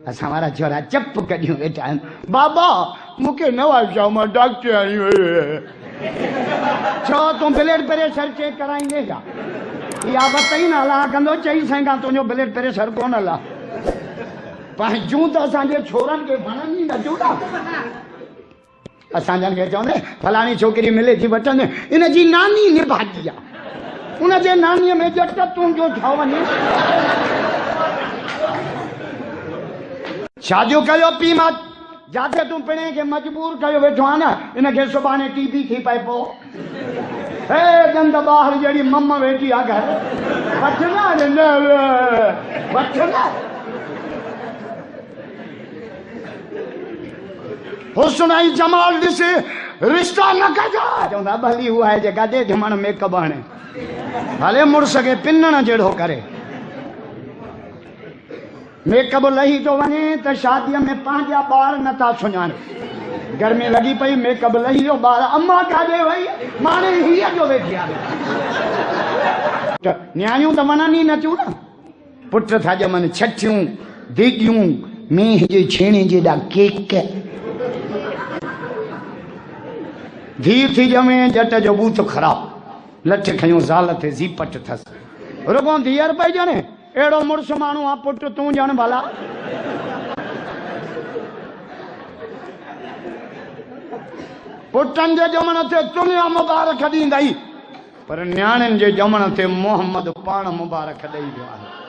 असा वारा छोरा चप कढियूं वेठा आहिनि। बाबा मूंखे न वाचाओ, मां डॉक्टर आहियूं। छो तूं ब्लड प्रेशर चेक कराईंदे छा? इहा बताई न हला कंदो, चई सघां तुंहिंजो ब्लड प्रेशर कोन हला। पर जूं त असांजे छोरनि खे वणनि ई न जूं न। असांजनि खे चवंदे फलाणी छोकिरी मिले थी वठंदे, इन जी नानी निभागी आहे, उनजे नानीअ में जट तूं जो छा वञे। शादियूं कयो पी मां, जाते तूं पिणे खे मजबूर कयो वेठो आहे न, इनखे सुभाणे टीबी थी पए पोइ। हे गंद ॿार जहिड़ी मम वेठी आहे घर, वठ न वठ न। हुस्न ऐं जमाल ॾिसे रिश्ता न कजा। चवंदा भली उहा आहे जेका ॾे ढमण मेकअप हणे, हले मुड़ुस खे पिनण जहिड़ो करे। मेकअप लही थो वञे त शादीअ में पंहिंजा ॿार नथा सुञाणे। गर्मी लॻी पई, मेकअप लही वियो, ॿार अम्मा काॾे वई, माणे हीअ जो वेठी आहे। न्याणियूं त वञनि ई नथियूं न, पुट था ॼमनि, छठियूं दीदियूं, मींहं जे छेणे जेॾा केक। धीउ थी ॼमे जट जो बूथ ख़राब, लठ खयूं ज़ाल ते ज़ीपट अथसि। रुगो धीअर पई ॼणे, अहिड़ो मुड़ुसु माण्हू आहे पुट तूं ॼण भला। पुटनि जे ॼमण ते दुनिया मुबारक ॾींदई, पर न्याणियुनि जे ॼमण ते मोहम्मद पाण मुबारक ॾेई वियो आहे।